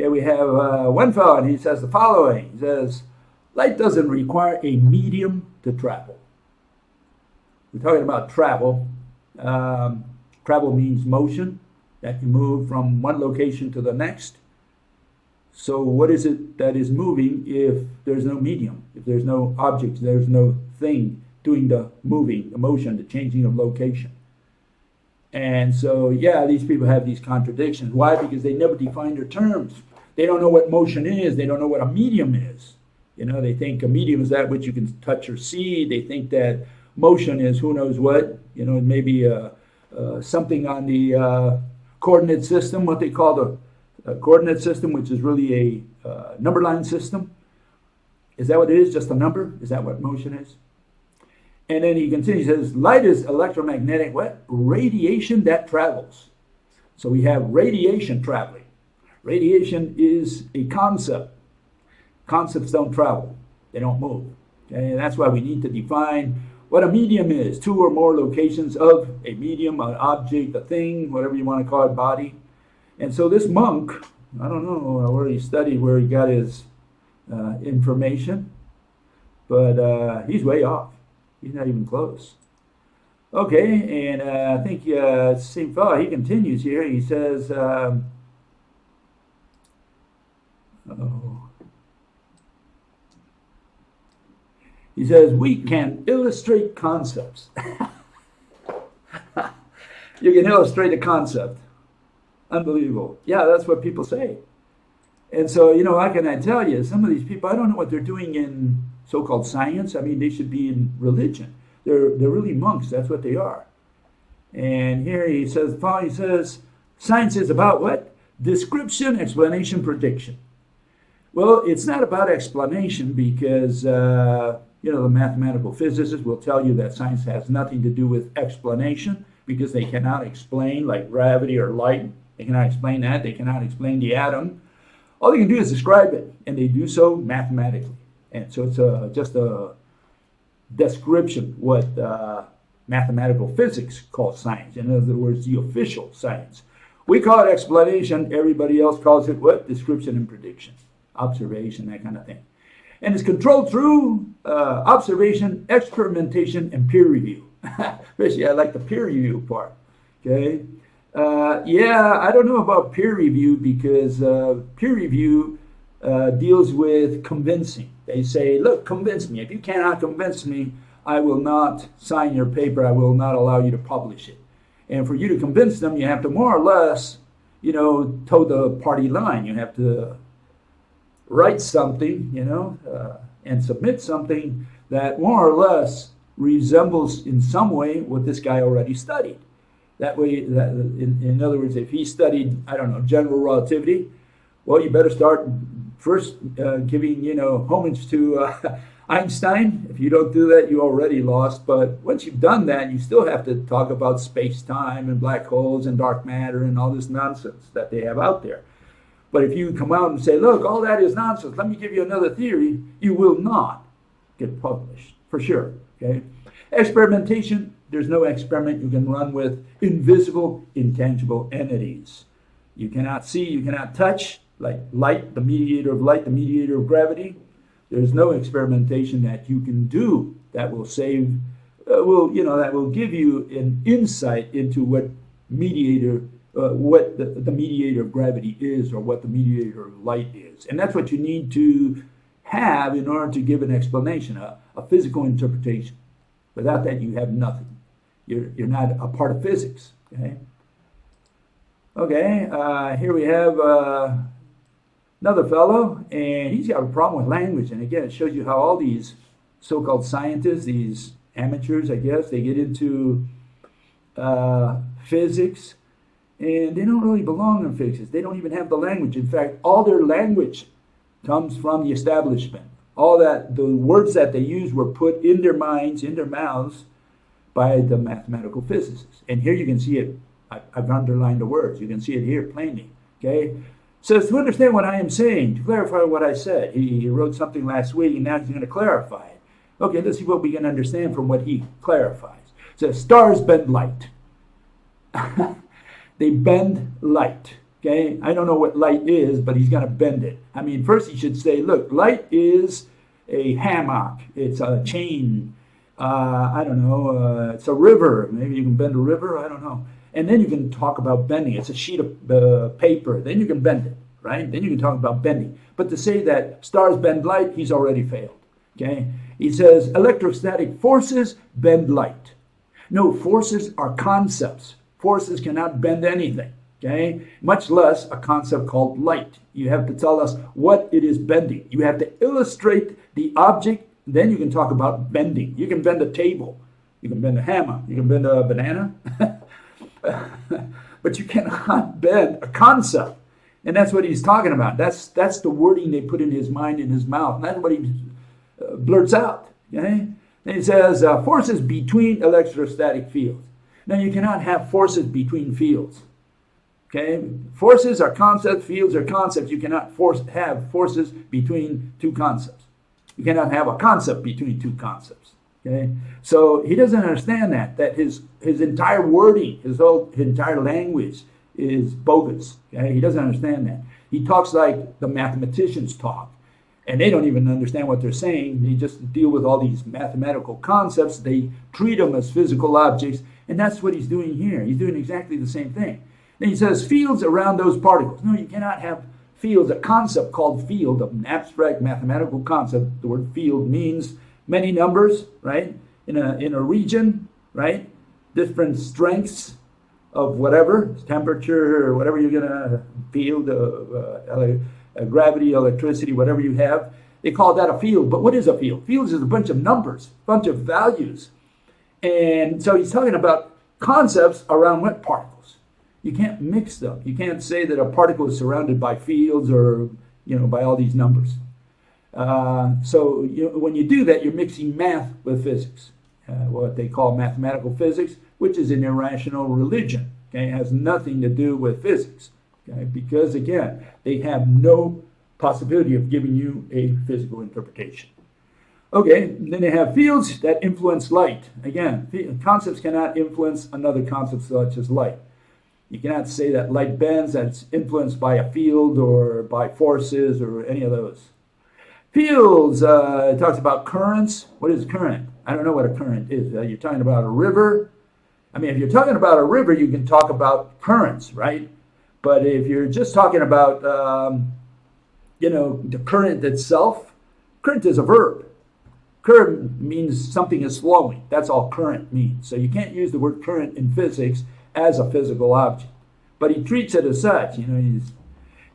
Okay, we have one fellow, and he says the following. He says, light doesn't require a medium to travel. We're talking about travel. Travel means motion, that you move from one location to the next. So what is it that is moving if there's no medium, if there's no object, there's no thing doing the moving, the motion, the changing of location? And so, yeah, these people have these contradictions. Why? Because they never define their terms. They don't know what motion is. They don't know what a medium is. You know, they think a medium is that which you can touch or see. They think that motion is who knows what. You know, maybe something on the coordinate system, what they call the coordinate system, which is really a number line system. Is that what it is? Just a number? Is that what motion is? And then he continues, he says, light is electromagnetic what? Radiation that travels. So we have radiation traveling. Radiation is a concept. Concepts don't travel. They don't move. Okay? And that's why we need to define what a medium is. Two or more locations of a medium, an object, a thing, whatever you want to call it, body. And so this monk, I don't know where he studied, where he got his information, but he's way off. He's not even close. Okay, and I think same fellow, he continues here. He says, he says, we can illustrate concepts. You can illustrate a concept. Unbelievable. Yeah, that's what people say. And so, you know, how can I tell you? Some of these people, I don't know what they're doing in so-called science. I mean, they should be in religion. They're really monks. That's what they are. And here he says, science is about what? Description, explanation, prediction. Well, it's not about explanation because, you know, the mathematical physicists will tell you that science has nothing to do with explanation because they cannot explain, like gravity or light. They cannot explain that. They cannot explain the atom. All they can do is describe it, and they do so mathematically. And so it's just a description, what mathematical physics calls science. In other words, the official science. We call it explanation. Everybody else calls it what? Description and prediction, observation, that kind of thing. And it's controlled through observation, experimentation, and peer review. Especially, I like the peer review part. Okay. Yeah, I don't know about peer review because peer review deals with convincing. They say, look, convince me. If you cannot convince me, I will not sign your paper. I will not allow you to publish it. And for you to convince them, you have to more or less, you know, toe the party line. You have to write something, you know, and submit something that more or less resembles in some way what this guy already studied. That way, in other words, if he studied, I don't know, general relativity, well, you better start first giving, you know, homage to Einstein. If you don't do that, you already lost. But once you've done that, you still have to talk about space-time and black holes and dark matter and all this nonsense that they have out there. But if you come out and say, look, all that is nonsense, let me give you another theory, you will not get published, for sure. Okay? Experimentation, there's no experiment you can run with invisible, intangible entities. You cannot see, you cannot touch, like light, the mediator of light, the mediator of gravity. There's no experimentation that you can do that will save, that will give you an insight into what mediator, what the mediator of gravity is, or what the mediator of light is. And that's what you need to have in order to give an explanation, a physical interpretation. Without that, you have nothing. You're not a part of physics. Okay. Okay. Here we have another fellow, and he's got a problem with language. And again, it shows you how all these so-called scientists, these amateurs, I guess, they get into physics, and they don't really belong in physics. They don't even have the language. In fact, all their language comes from the establishment. All that, the words that they use were put in their minds, in their mouths, by the mathematical physicists. And here you can see it. I've underlined the words. You can see it here plainly. Okay? So to understand what I am saying, to clarify what I said, he wrote something last week, and now he's going to clarify it. Okay, let's see what we can understand from what he clarifies. It says, stars bend light. They bend light. Okay, I don't know what light is, but he's going to bend it. I mean, first he should say, look, light is a hammock. It's a chain. I don't know. It's a river. Maybe you can bend a river. I don't know. And then you can talk about bending. It's a sheet of paper. Then you can bend it, right? Then you can talk about bending. But to say that stars bend light, he's already failed. Okay? He says electrostatic forces bend light. No, forces are concepts. Forces cannot bend anything. Okay, much less a concept called light. You have to tell us what it is bending. You have to illustrate the object, then you can talk about bending. You can bend a table, you can bend a hammer, you can bend a banana, but you cannot bend a concept. And that's what he's talking about. That's the wording they put in his mind, in his mouth. And that's what he blurts out. Okay? And he says, forces between electrostatic fields. Now, you cannot have forces between fields. Okay, forces are concepts, fields are concepts. You cannot have forces between two concepts. You cannot have a concept between two concepts. Okay, so he doesn't understand that his entire wording, his entire language is bogus. Okay, he doesn't understand that. He talks like the mathematicians talk, and they don't even understand what they're saying. They just deal with all these mathematical concepts. They treat them as physical objects, and that's what he's doing here. He's doing exactly the same thing. Then he says fields around those particles. No, you cannot have fields, a concept called field, an abstract mathematical concept. The word field means many numbers, right? In a region, right? Different strengths of whatever, temperature, or whatever you're going to field, gravity, electricity, whatever you have. They call that a field. But what is a field? Fields is a bunch of numbers, a bunch of values. And so he's talking about concepts around what particles? You can't mix them. You can't say that a particle is surrounded by fields or, by all these numbers. So when you do that, you're mixing math with physics, what they call mathematical physics, which is an irrational religion. Okay, it has nothing to do with physics. Okay, because again, they have no possibility of giving you a physical interpretation. Okay, then they have fields that influence light. Again, concepts cannot influence another concept such as light. You cannot say that light bends, that it's influenced by a field or by forces or any of those. Fields, it talks about currents. What is current? I don't know what a current is. You're talking about a river. I mean, if you're talking about a river, you can talk about currents, right? But if you're just talking about, the current itself, current is a verb. Current means something is flowing. That's all current means. So you can't use the word current in physics as a physical object, but he treats it as such. And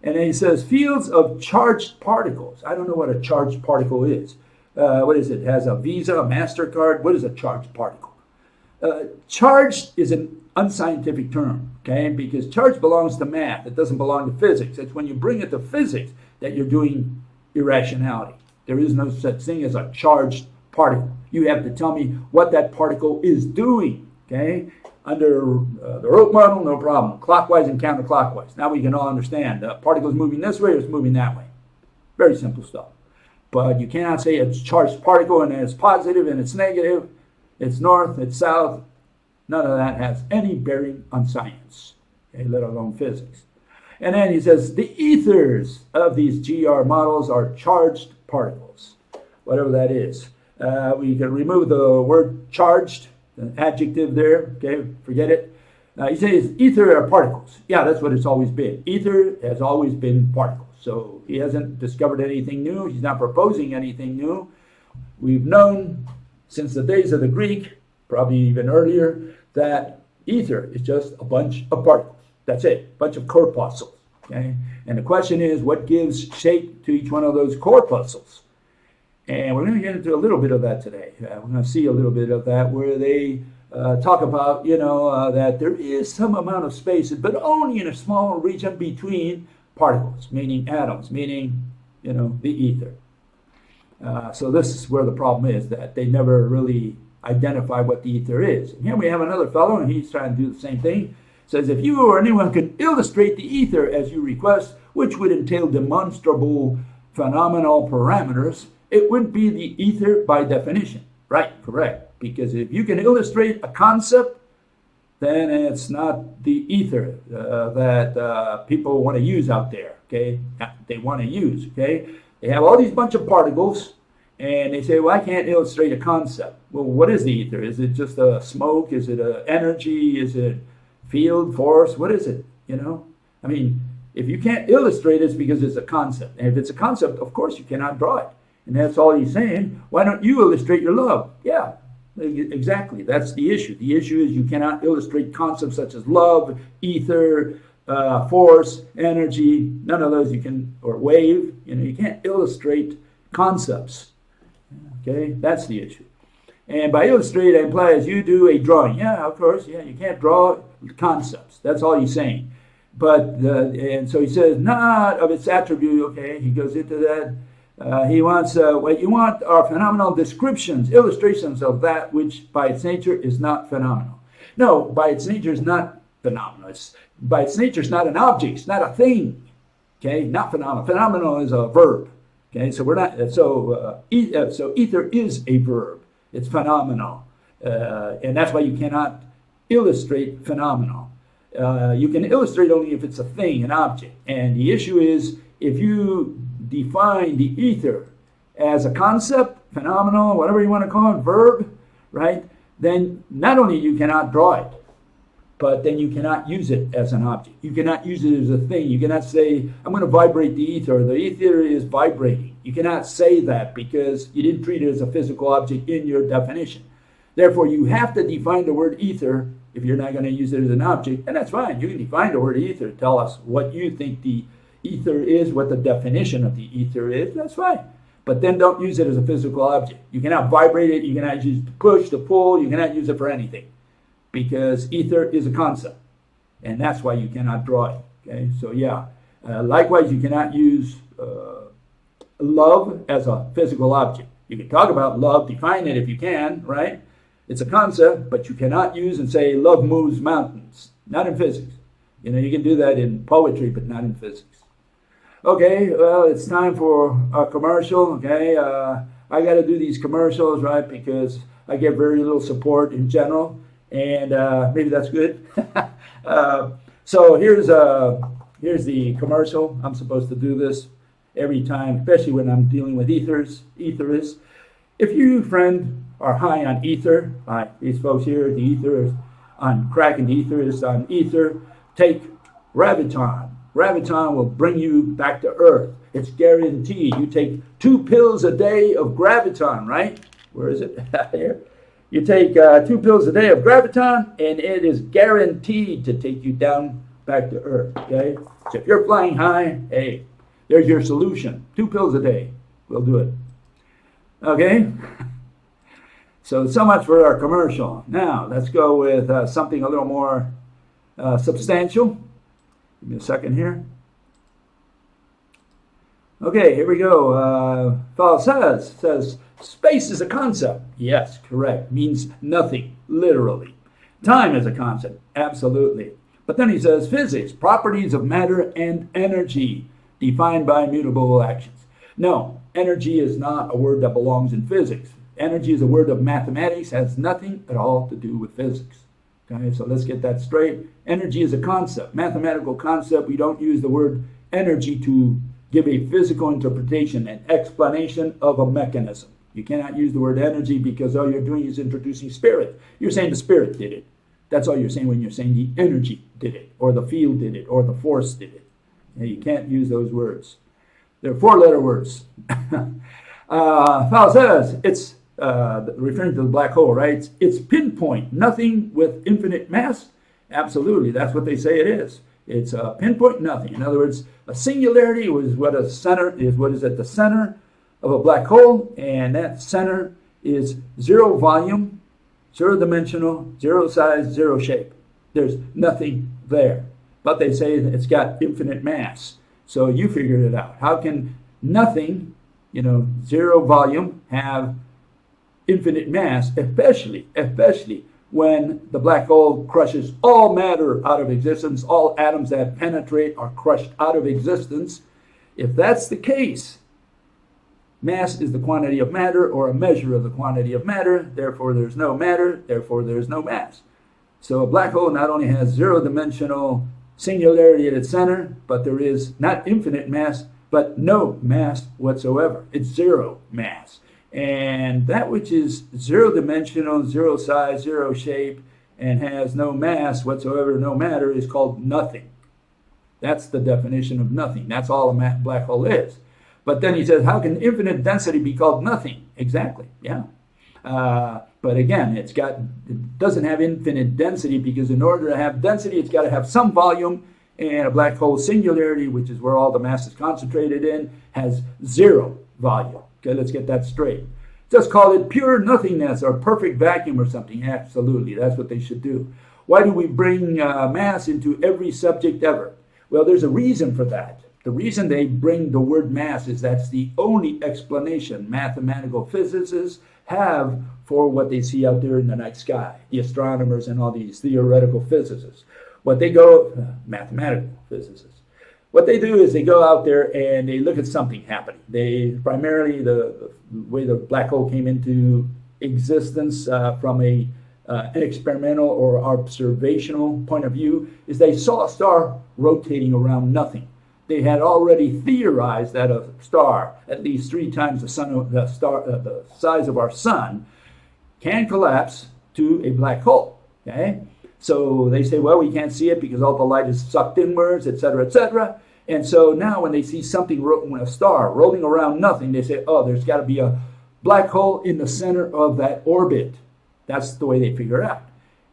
then he says fields of charged particles. I don't know what a charged particle is. What is it? It has a Visa, a MasterCard. What is a charged particle? Charged is an unscientific term, okay? Because charge belongs to math. It doesn't belong to physics. It's when you bring it to physics that you're doing irrationality. There is no such thing as a charged particle. You have to tell me what that particle is doing, okay? Under the rope model, no problem. Clockwise and counterclockwise. Now we can all understand. The particle is moving this way or it's moving that way. Very simple stuff. But you cannot say it's charged particle and it's positive and it's negative. It's north, it's south. None of that has any bearing on science, okay, let alone physics. And then he says the ethers of these GR models are charged particles, whatever that is. We can remove the word charged, an adjective there, okay, forget it. He says ether are particles. Yeah, that's what it's always been. Ether has always been particles. So he hasn't discovered anything new. He's not proposing anything new. We've known since the days of the Greek, probably even earlier, that ether is just a bunch of particles. That's it, a bunch of corpuscles. Okay? And the question is, what gives shape to each one of those corpuscles? And we're going to get into a little bit of that today. We're going to see a little bit of that where they talk about, that there is some amount of space, but only in a small region between particles, meaning atoms, meaning, the ether. So this is where the problem is, that they never really identify what the ether is. And here we have another fellow, and he's trying to do the same thing. Says, if you or anyone could illustrate the ether as you request, which would entail demonstrable phenomenal parameters, it would be the ether by definition. Right, correct. Because if you can illustrate a concept, then it's not the ether that people want to use out there, okay? They want to use, okay? They have all these bunch of particles, and they say, well, I can't illustrate a concept. Well, what is the ether? Is it just a smoke? Is it a energy? Is it field, force? What is it, you know? I mean, if you can't illustrate it, it's because it's a concept. And if it's a concept, of course, you cannot draw it. And that's all he's saying. Why don't you illustrate your love? Yeah, exactly. That's the issue. The issue is you cannot illustrate concepts such as love, ether, force, energy. None of those you can, or wave. You know, you can't illustrate concepts. Okay, that's the issue. And by illustrate, it implies you do a drawing. Yeah, of course. Yeah, you can't draw concepts. That's all he's saying. But and so he says not of its attribute. Okay, he goes into that. He wants what you want are phenomenal descriptions, illustrations of that which by its nature is not phenomenal. No, by its nature is not phenomenal. By its nature is not an object. It's not a thing. Okay, not phenomenal. Phenomenal is a verb. Okay, so we're not. So ether is a verb. It's phenomenal, and that's why you cannot illustrate phenomenal. You can illustrate only if it's a thing, an object. And the issue is if you define the ether as a concept, phenomenal, whatever you want to call it, verb, right? Then not only you cannot draw it, but then you cannot use it as an object. You cannot use it as a thing. You cannot say, I'm going to vibrate the ether. The ether is vibrating. You cannot say that because you didn't treat it as a physical object in your definition. Therefore, you have to define the word ether if you're not going to use it as an object, and that's fine. You can define the word ether. Tell us what you think the ether is, what the definition of the ether is. That's fine. But then don't use it as a physical object. You cannot vibrate it. You cannot use it to push, to pull. You cannot use it for anything because ether is a concept, and that's why you cannot draw it. Okay, so yeah. Likewise, you cannot use love as a physical object. You can talk about love, define it if you can, right? It's a concept, but you cannot use and say love moves mountains. Not in physics. You know, you can do that in poetry, but not in physics. Okay, well, it's time for a commercial. Okay, I got to do these commercials, right? Because I get very little support in general, and maybe that's good. So here's the commercial. I'm supposed to do this every time, especially when I'm dealing with etherists. If you, friend, are high on ether, like these folks here, the ether is on crack, and the ether is on ether, take Graviton. Graviton will bring you back to earth. It's guaranteed. You take 2 pills a day of Graviton, right? Where is it? Here. You take 2 pills a day of Graviton, and it is guaranteed to take you down back to earth, okay? So if you're flying high, hey, there's your solution. 2 pills a day will do it. Okay? So much for our commercial. Now, let's go with something a little more substantial. Give me a second here. Okay, here we go. Fellow says, space is a concept. Yes, correct. Means nothing, literally. Time is a concept. Absolutely. But then he says, physics, properties of matter and energy, defined by immutable actions. No, energy is not a word that belongs in physics. Energy is a word of mathematics, has nothing at all to do with physics. Okay, so let's get that straight. Energy is a concept, mathematical concept. We don't use the word energy to give a physical interpretation and explanation of a mechanism. You cannot use the word energy because all you're doing is introducing spirit. You're saying the spirit did it. That's all you're saying when you're saying the energy did it, or the field did it, or the force did it. You can't use those words. They're 4-letter words. Fowle says it's referring to the black hole, right? It's pinpoint, nothing with infinite mass. Absolutely, that's what they say it is. It's a pinpoint nothing. In other words, a singularity is what a center is. What is at the center of a black hole, and that center is 0 volume, 0 dimensional, 0 size, 0 shape. There's nothing there. But they say that it's got infinite mass. So you figured it out. How can nothing, 0 volume, have infinite mass, especially when the black hole crushes all matter out of existence, all atoms that penetrate are crushed out of existence? If that's the case, mass is the quantity of matter, or a measure of the quantity of matter, therefore there's no matter, therefore there's no mass. So a black hole not only has zero-dimensional singularity at its center, but there is not infinite mass, but no mass whatsoever. It's zero mass. And that which is zero-dimensional, zero size, zero shape, and has no mass whatsoever, no matter, is called nothing. That's the definition of nothing. That's all a black hole is. But then he says, how can infinite density be called nothing? Exactly, yeah. But again, it doesn't have infinite density, because in order to have density, it's got to have some volume, and a black hole singularity, which is where all the mass is concentrated in, has zero volume. Okay, let's get that straight. Just call it pure nothingness or perfect vacuum or something. Absolutely, that's what they should do. Why do we bring mass into every subject ever? Well, there's a reason for that. The reason they bring the word mass is that's the only explanation mathematical physicists have for what they see out there in the night sky, the astronomers and all these theoretical physicists. Mathematical physicists. What they do is they go out there and they look at something happening. They primarily, the way the black hole came into existence from an experimental or observational point of view, is they saw a star rotating around nothing. They had already theorized that a star, at least 3 times the size of our sun, can collapse to a black hole. Okay, so they say, well, we can't see it because all the light is sucked inwards, etc., etc. And so now, when they see something, a star rolling around nothing, they say, oh, there's got to be a black hole in the center of that orbit. That's the way they figure it out.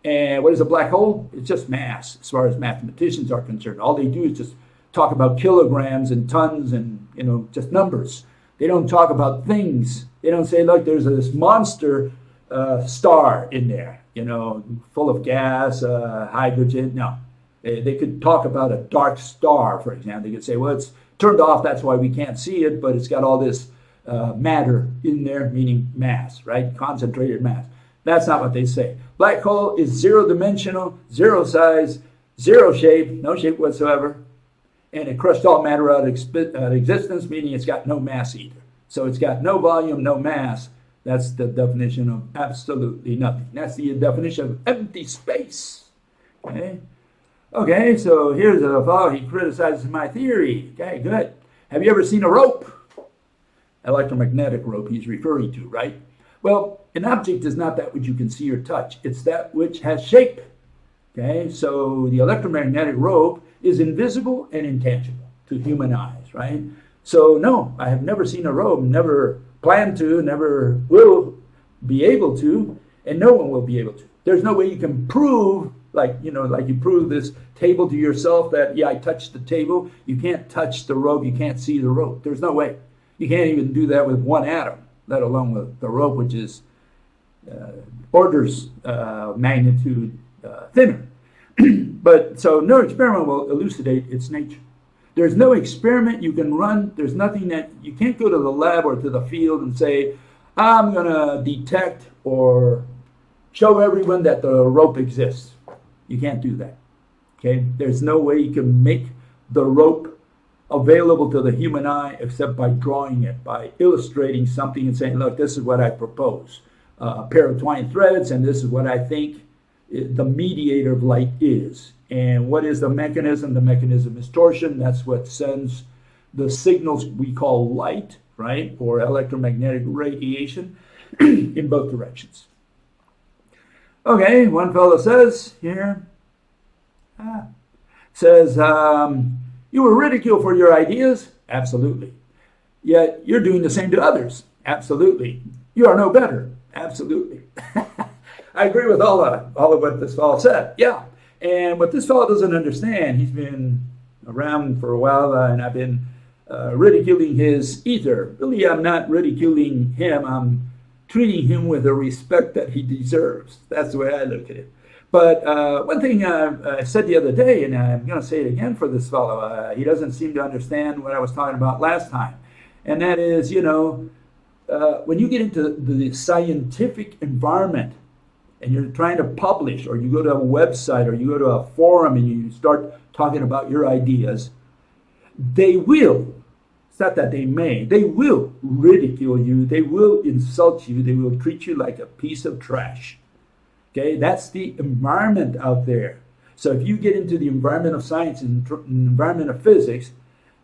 And what is a black hole? It's just mass, as far as mathematicians are concerned. All they do is just talk about kilograms and tons and, just numbers. They don't talk about things. They don't say, look, there's this monster star in there, full of gas, hydrogen. No. They could talk about a dark star, for example. They could say, well, it's turned off, that's why we can't see it, but it's got all this matter in there, meaning mass, right? Concentrated mass. That's not what they say. Black hole is zero-dimensional, zero size, zero shape, no shape whatsoever. And it crushed all matter out of existence, meaning it's got no mass either. So it's got no volume, no mass. That's the definition of absolutely nothing. That's the definition of empty space. Okay, so here's a fellow, he criticizes my theory. Okay, good. Have you ever seen a rope? Electromagnetic rope he's referring to, right? Well, an object is not that which you can see or touch. It's that which has shape. Okay, so the electromagnetic rope is invisible and intangible to human eyes, right? So no, I have never seen a rope, never planned to, never will be able to, and no one will be able to. There's no way you can prove, like you prove this table to yourself that, yeah, I touched the table. You can't touch the rope, you can't see the rope. There's no way. You can't even do that with one atom, let alone with the rope, which is orders magnitude thinner. But so no experiment will elucidate its nature. There's no experiment you can run. There's nothing that you can't go to the lab or to the field and say, I'm going to detect or show everyone that the rope exists. You can't do that. Okay? There's no way you can make the rope available to the human eye except by drawing it, by illustrating something and saying, look, this is what I propose. A pair of twine threads, and this is what I think the mediator of light is. And what is the mechanism? The mechanism is torsion. That's what sends the signals we call light, right? Or electromagnetic radiation in both directions. Okay, one fellow says here, you were ridiculed for your ideas? Absolutely. Yet you're doing the same to others? Absolutely. You are no better? Absolutely. I agree with all of what this fellow said. Yeah. And what this fellow doesn't understand, he's been around for a while, and I've been ridiculing his ether. Really, I'm not ridiculing him. I'm treating him with the respect that he deserves. That's the way I look at it. But one thing I said the other day, and I'm going to say it again for this fellow, he doesn't seem to understand what I was talking about last time. And that is, when you get into the scientific environment, and you're trying to publish, or you go to a website, or you go to a forum and you start talking about your ideas, they will, it's not that they may, they will ridicule you, they will insult you, they will treat you like a piece of trash. Okay, that's the environment out there. So if you get into the environment of science and environment of physics,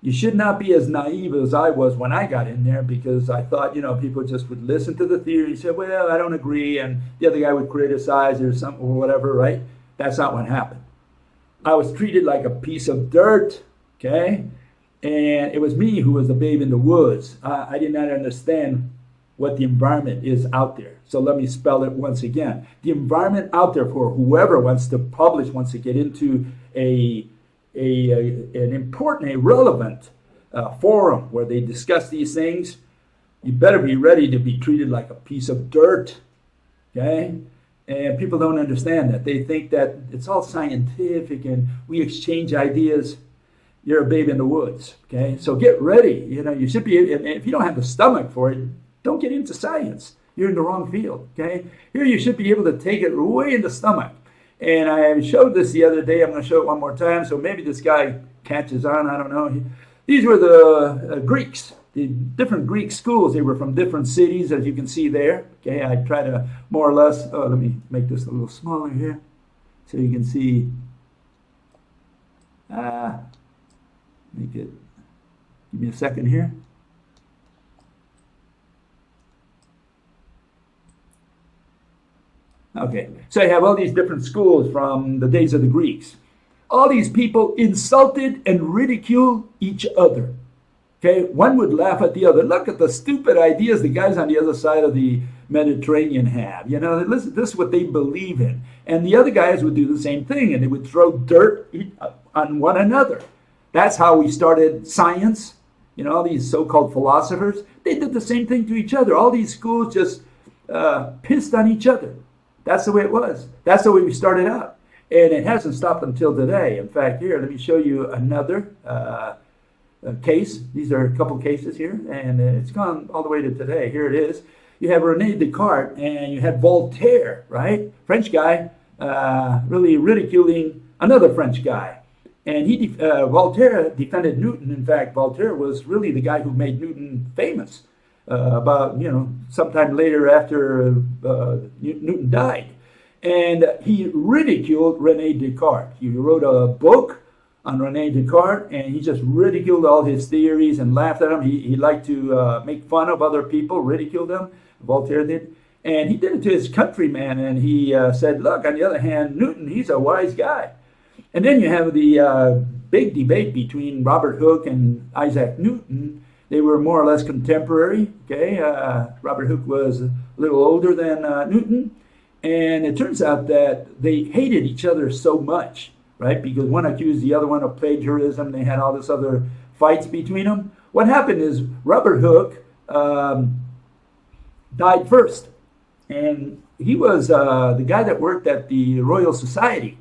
you should not be as naive as I was when I got in there, because I thought, people just would listen to the theory, say, well, I don't agree, and the other guy would criticize or something or whatever, right? That's not what happened. I was treated like a piece of dirt, okay? And it was me who was the babe in the woods. I did not understand what the environment is out there. So let me spell it once again. The environment out there for whoever wants to publish, wants to get into an important, a relevant forum where they discuss these things, you better be ready to be treated like a piece of dirt, okay? And people don't understand that. They think that it's all scientific and we exchange ideas. You're a babe in the woods, okay? So get ready. You should be, if you don't have the stomach for it, don't get into science. You're in the wrong field, okay? Here you should be able to take it way in the stomach. And I showed this the other day. I'm going to show it one more time, so maybe this guy catches on. I don't know. These were the Greeks, the different Greek schools. They were from different cities, as you can see there. Okay, I try to more or less, let me make this a little smaller here so you can see. Make it, give me a second here. Okay, so you have all these different schools from the days of the Greeks. All these people insulted and ridiculed each other. Okay, one would laugh at the other. Look at the stupid ideas the guys on the other side of the Mediterranean have. Listen, this is what they believe in. And the other guys would do the same thing, and they would throw dirt on one another. That's how we started science. All these so-called philosophers, they did the same thing to each other. All these schools just pissed on each other. That's the way it was. That's the way we started out. And it hasn't stopped until today. In fact, here, let me show you another case. These are a couple cases here, and it's gone all the way to today. Here it is. You have René Descartes, and you had Voltaire, right? French guy, really ridiculing another French guy. And Voltaire defended Newton. In fact, Voltaire was really the guy who made Newton famous. About, sometime later after Newton died. And he ridiculed René Descartes. He wrote a book on René Descartes, and he just ridiculed all his theories and laughed at them. He liked to make fun of other people, ridicule them, Voltaire did. And he did it to his countryman, and he said, look, on the other hand, Newton, he's a wise guy. And then you have the big debate between Robert Hooke and Isaac Newton. They were more or less contemporary, okay? Robert Hooke was a little older than Newton. And it turns out that they hated each other so much, right? Because one accused the other one of plagiarism. They had all this other fights between them. What happened is Robert Hooke died first. And he was the guy that worked at the Royal Society.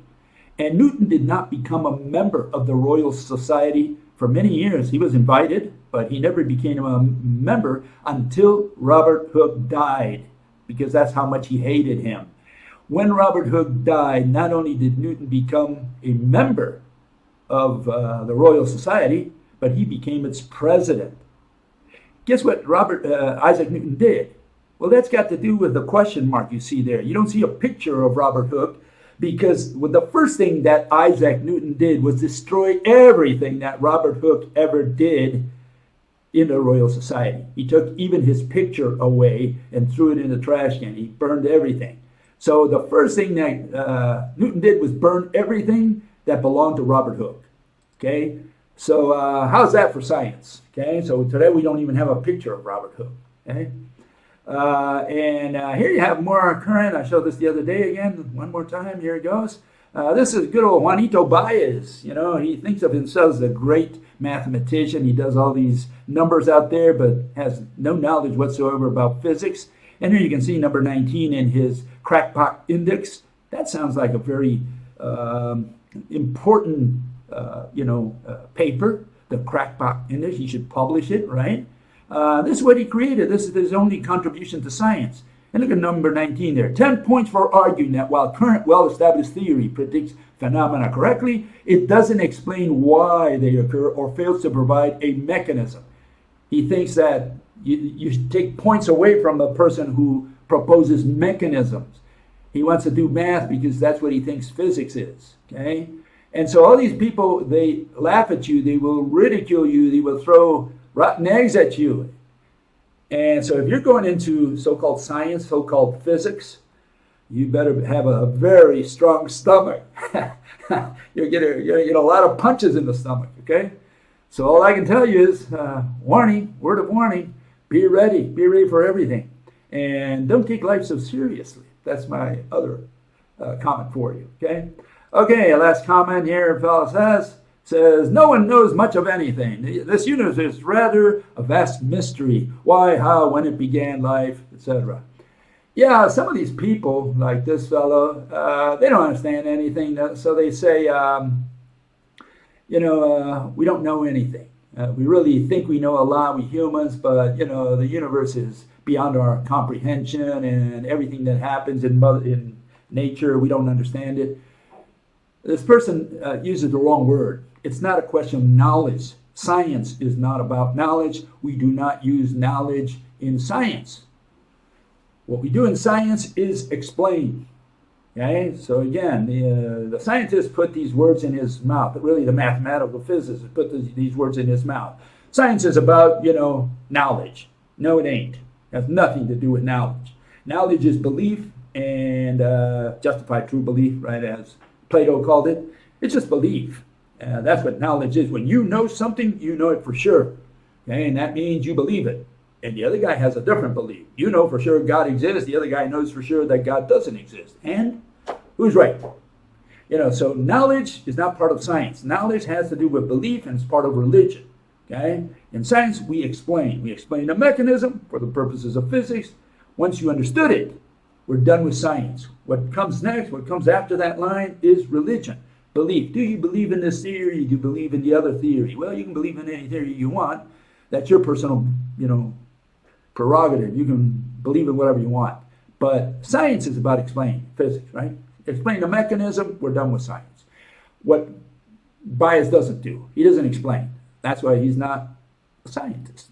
And Newton did not become a member of the Royal Society for many years. He was invited, but he never became a member until Robert Hooke died, because that's how much he hated him. When Robert Hooke died, not only did Newton become a member of the Royal Society, but he became its president. Guess what Isaac Newton did? Well, that's got to do with the question mark you see there. You don't see a picture of Robert Hooke, because the first thing that Isaac Newton did was destroy everything that Robert Hooke ever did in the Royal Society. He took even his picture away and threw it in the trash can. He burned everything. So the first thing that Newton did was burn everything that belonged to Robert Hooke. Okay? So how's that for science? Okay? So today we don't even have a picture of Robert Hooke. Okay? And here you have more current. I showed this the other day again. One more time. Here it goes. This is good old Juanito Baez. He thinks of himself as a great mathematician. He does all these numbers out there, but has no knowledge whatsoever about physics. And here you can see number 19 in his crackpot index. That sounds like a very important, paper, the crackpot index. He should publish it, right? This is what he created. This is his only contribution to science. And look at number 19 there. 10 points for arguing that while current well-established theory predicts phenomena correctly, it doesn't explain why they occur or fails to provide a mechanism. He thinks that you should take points away from the person who proposes mechanisms. He wants to do math because that's what he thinks physics is. Okay? And so all these people, they laugh at you, they will ridicule you, they will throw rotten eggs at you. And so if you're going into so-called science, so-called physics, you better have a very strong stomach. You're gonna get a lot of punches in the stomach, okay? So all I can tell you is, warning, word of warning, be ready for everything. And don't take life so seriously. That's my other comment for you, okay? Okay, last comment here, fella says, no one knows much of anything. This universe is rather a vast mystery. Why, how, when it began life, etc. Yeah, some of these people, like this fellow, they don't understand anything. So they say, we don't know anything. We really think we know a lot, we humans, but, the universe is beyond our comprehension, and everything that happens in nature, we don't understand it. This person uses the wrong word. It's not a question of knowledge. Science is not about knowledge. We do not use knowledge in science. What we do in science is explain. Okay? So again, the scientist put these words in his mouth. Really, the mathematical physicist put these words in his mouth. Science is about, knowledge. No, it ain't. It has nothing to do with knowledge. Knowledge is belief and justified true belief, right, as Plato called it. It's just belief. That's what knowledge is. When you know something, you know it for sure. Okay? And that means you believe it. And the other guy has a different belief. You know for sure God exists. The other guy knows for sure that God doesn't exist. And who's right? So knowledge is not part of science. Knowledge has to do with belief, and it's part of religion. Okay? In science, we explain. We explain the mechanism for the purposes of physics. Once you understood it, we're done with science. What comes next, what comes after that line is religion. Belief. Do you believe in this theory? Do you believe in the other theory? Well, you can believe in any theory you want. That's your personal, prerogative. You can believe in whatever you want. But science is about explaining physics, right? Explain the mechanism, we're done with science. What Bias doesn't do, he doesn't explain. That's why he's not a scientist.